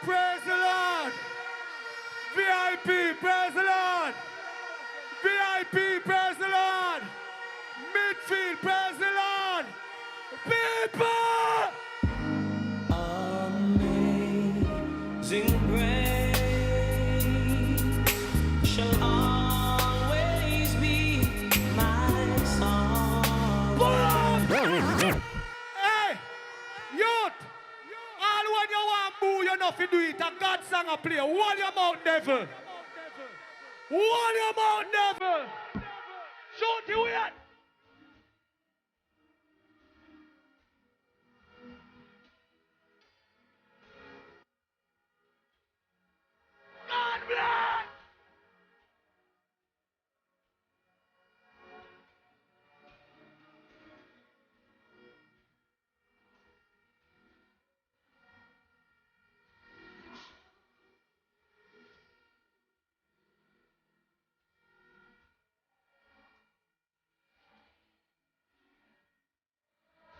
Praise the Lord. VIP, praise the Lord. VIP, praise the Lord. Midfield, praise the Lord. People! Amazing grace shall always be my song. Hey, youth! All when you want to move, you know if you do it. A God song a play. Hold your mouth, devil. Hold your mouth, devil. Shoot you in. God bless.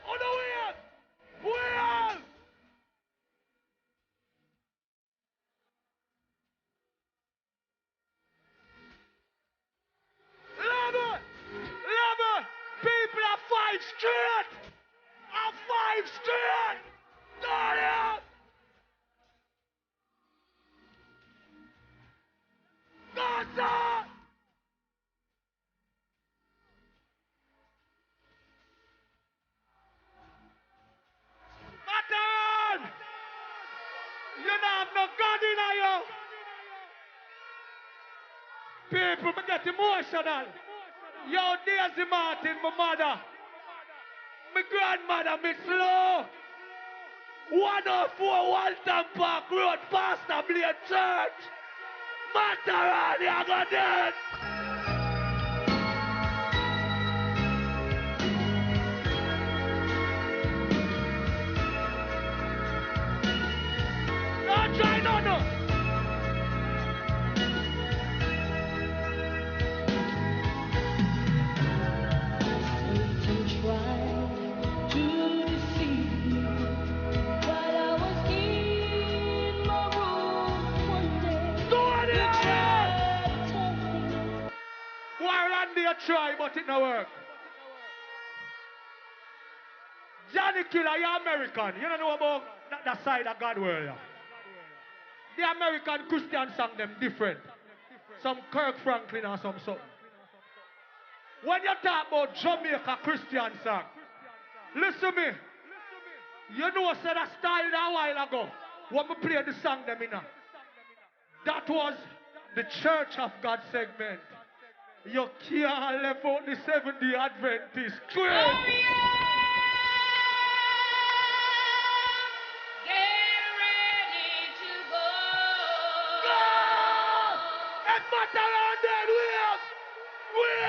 On the way. Where? Level. Level. People are five straight. Are five straight. Turn it. Gaza. Matterhorn. You don't have no God in you. People, me get emotional. Yo, Daisy Martin, my mother. My grandmother, me slow. 104 Walton Park Road, Pastor Blade Church. Matterhorn, you go dead. Don't try no. Try, but it no work. Johnny Killer, you're American. You don't know about that side of God world. Yeah. The American Christian song them different. Some Kirk Franklin or something. When you talk about Jamaica Christian song, listen to me. You know I said that style a while ago. When we played the song them in. That was the Church of God segment. You can't left out the 7th-day Adventist. Great! Oh, yeah! Get ready to go! Go! And Matterhorn dead, we have!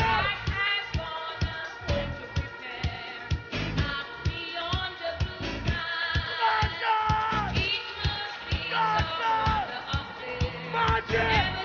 Life has gone a way to prepare, not beyond the blue sky. It must be so up there. Magic!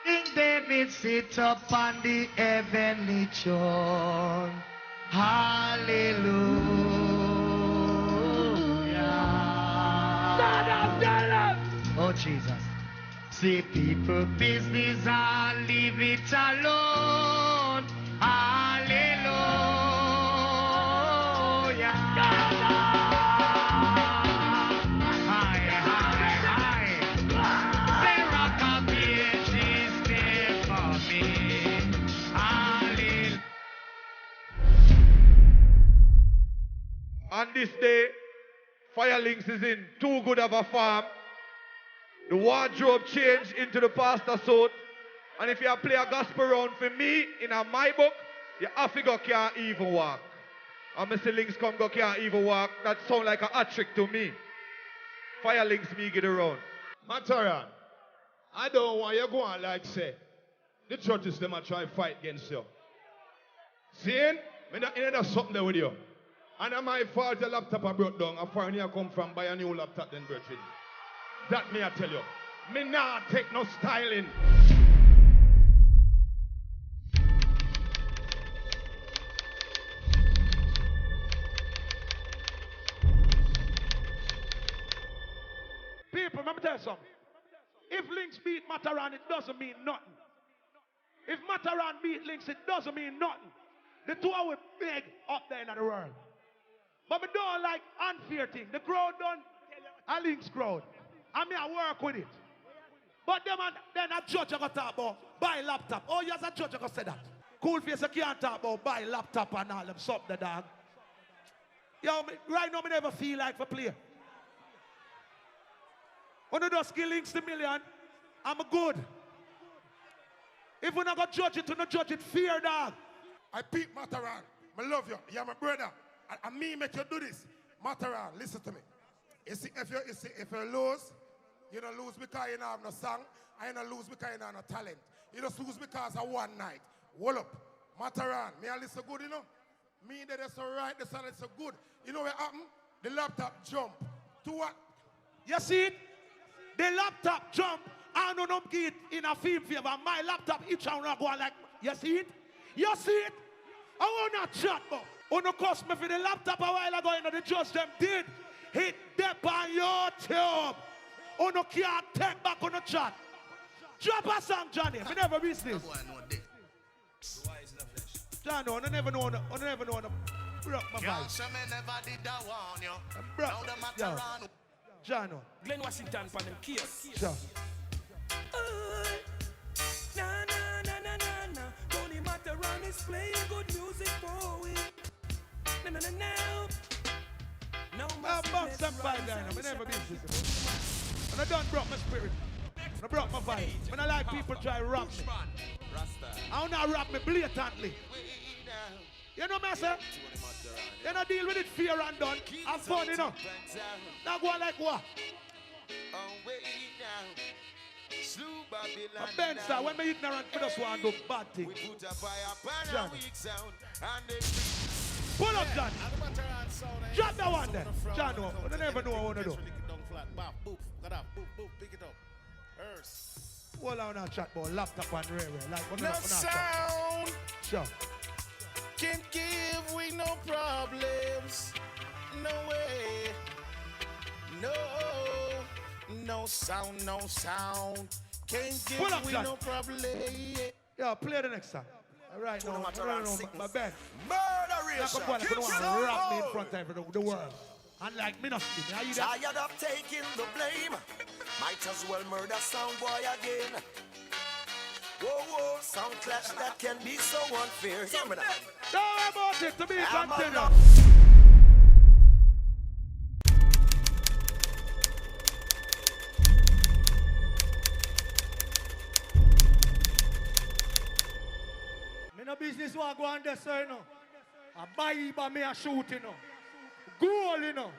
King David sit up on the heavenly throne. Hallelujah. Oh Jesus. See people business and leave it alone. Hallelujah. On this day, Firelinks is in too good of a farm. The wardrobe changed into the pastor suit. And if you play a gospel round for me, in my book, your Africa can't even walk. And Mr. Links come go can't even walk. That sound like a hat trick to me. Firelinks me get around. Matterhorn, I don't want you go on like say. The churches them a try fight against you. Seeing? Me not end up something there with you. And it's my fault the laptop I brought down. I find you come from buy a new laptop then brethren. That me I tell you. Me not take no styling. People, let me tell you something. If Links beat Matterhorn, it doesn't mean nothing. If Matterhorn beat Links, it doesn't mean nothing. The two are big up there in the world. But we don't like unfair thing. The crowd don't a Links crowd. I mean, I work with it. But then a judge I got talk about buy laptop. Oh, yes, a judge I got say that. Cool face, you can't talk about buy laptop and all them something, the dog. Yo, right now, I never feel like for play. When you just give Links the million, I'm good. If we not going to judge it, we not judge it fear, dog. I peep Matterhorn. I love you. You're my brother. And me make you do this. Matterhorn, listen to me. You see, if you lose, you don't lose because you don't have no song. And you don't lose because you don't have no talent. You just lose because of one night. Hold up. Matterhorn, me I listen good, you know? Me that is so right, the sound is so good. You know what happened? The laptop jump. To what? You see it? The laptop jump. I don't know it in a film favor. My laptop each and go like, you see it? You see it? I want not chat, but on the cost me for the laptop a while ago, you know, the judge them did hit them on YouTube. On the can't take back on the chat. Drop a song, Johnny. We never miss this. Johnny, I never know. I never know. Broke my voice. Johnny. Glenn Washington for them kiss. Sure. Tony Matterhorn is playing good music for we. I box them five down. I never been this. And I done broke my spirit. I broke my vibe. When I like people try to rap me. I don't know rap me blatantly. You know me, sir? You know deal with it fear and done. Have fun, you know. Now go on like what? A Ben, sir, when me ignorant, we just want to do bad things. John. Pull up, John. Drop that one there. John, you never know what I want to do. Hold on now, chat about laptop and railway. Like, No sound sure. can give we no problems. No way. No sound. Can't Pull up, give we John. no problem. Yeah, play the next song. All right, now, my Ben. Murderation. Like a boy, want to rap me in front of the world. And like me not speaking. Are you there? Tired of taking the blame. Might as well murder sound boy again. Whoa, sound clash that can be so unfair. Hear me now. Don't worry about it, to be I'm continued. a- Me no business what go on there, sir, you know. I buy by me a shoot, you know. Goal, you know.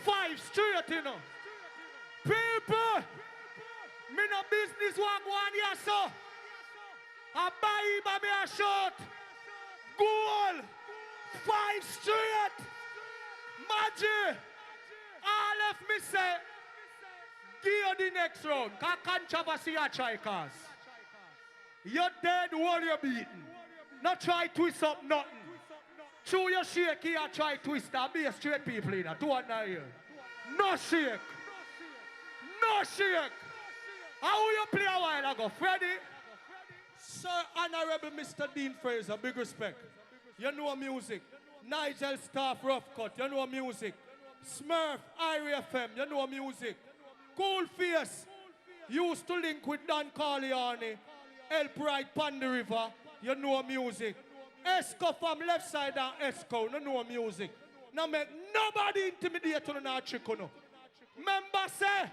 5 straight, you know. People, me no business what go on here, sir. I buy by me a shot. Goal. 5 straight. Magic. All of me say, give you the next round. Cause controversy a try cause. You're dead while you're beaten. Not try twist up nothing. Through your shake here, try twist that. Be a straight people in that. 200 here. No shake. No shake. How you play a while ago, Freddie? Sir Honorable Mr. Dean Fraser, big respect. You know music. Nigel Staff Rough Cut, you know music. Smurf, Irie FM, you know music. Cool Face, used to link with Don Corleone. Help right Pond the River, you know music. Esco from left side and Esco, you know music. Now make nobody intimidate on our chicken. Remember say,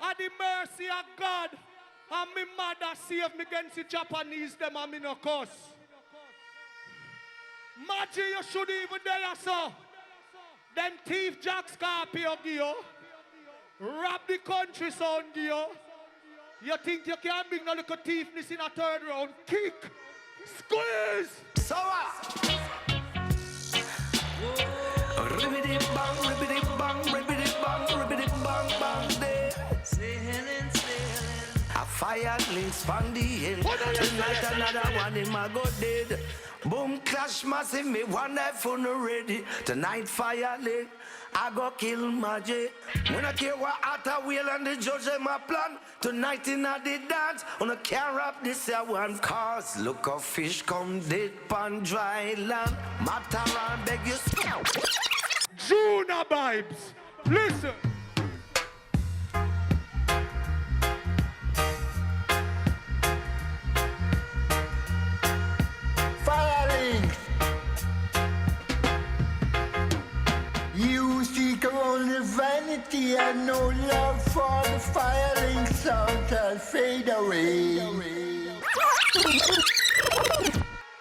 at the mercy of God, and my mother saved me against the Japanese, them and me no curse. Maggie, you should even there, sir. Them thief Jack Scorpio, give you. Rob the country sound, give you. You think you can bring no little thiefness in a third round? Kick! Squeeze! So ribbidi bang, ribbidi bang, ribbidi bang, ribbidi bang, bang day. A fire links from the hill. Tonight another one in my go dead. Boom clash massive, me one night for no ready. Tonight fire lit, I go kill magic. When I care what Atta wheel and the judge in my plan. Tonight in the dance, on a can't rap this here one. Cause look how fish come dead pan dry land. Matterhorn beg you. Juna vibes. Listen. Firelink. You seek only vanity and no love for the firelink sound shall fade away.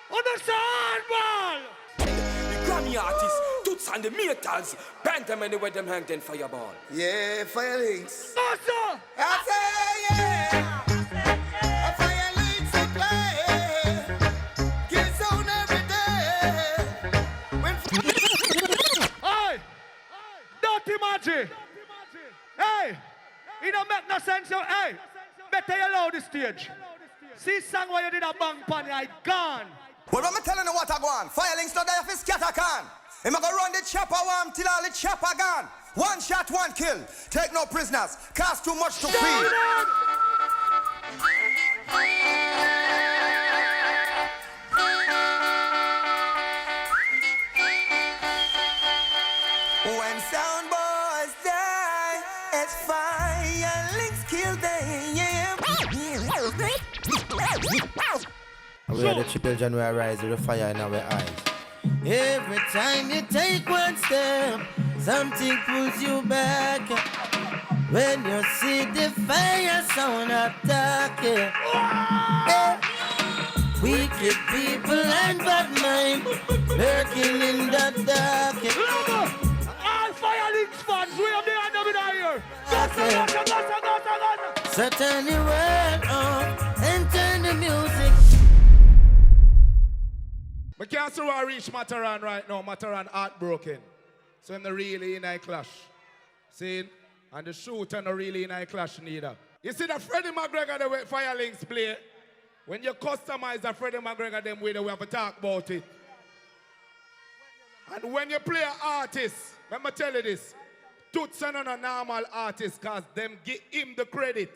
Understand, man? The Grammy artists, Toots and the Metals, bend them anywhere them hang then fireball. Yeah, firelinks. Master! I say yeah. A firelinks it play. Kill sound every day. When Hey! Dirty magic! Hey! It don't make no sense, yo. Hey! Better you load the stage. See song where you did a bang pan, I gone. well, I'm telling you what I want. Firelinks not there for scatter can. I'm gonna run the chopper warm till all the chopper gone. One shot, one kill. Take no prisoners. Cost too much to feed. When sound boys die, it's firelinks kill them. Yeah. We are the children who arise with the fire in our eyes. Every time you take one step, something pulls you back. When you see the fire sound attacking, wicked people and bad mind lurking in the dark. All Firelinks fans, we have the hand of it here. So turn the world on and turn the music. We can't see where I reach Matterhorn right now. Matterhorn heartbroken. So I'm not really in a clash. See? And the shooter not really in a clash neither. You see the Freddie McGregor the way Firelinks play. When you customize the Freddie McGregor them way, we have to talk about it. And when you play an artist, let me tell you this. Toots are not a normal artist because them give him the credit.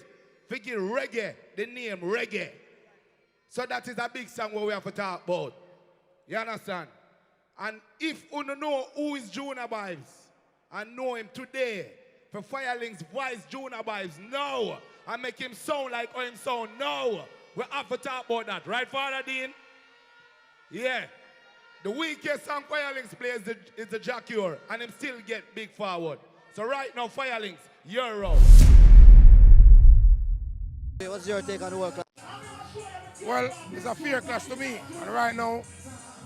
Figure reggae, the name reggae. So that is a big song where we have to talk about. You understand? And if you know who is Juna Vibes and know him today, for Firelinks voice Juna Vibes, no. And make him sound like how him sound, no. We have to talk about that, right, Father Dean? Yeah. The weakest song Firelinks plays is the Jacure, and him still get big forward. So right now, Firelinks, you're out. What's your take on the world? Well, it's a fair clash to me. And right now,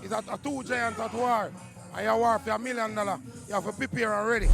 it's a two giants at war. And you war for $1 million. You have to prepare already.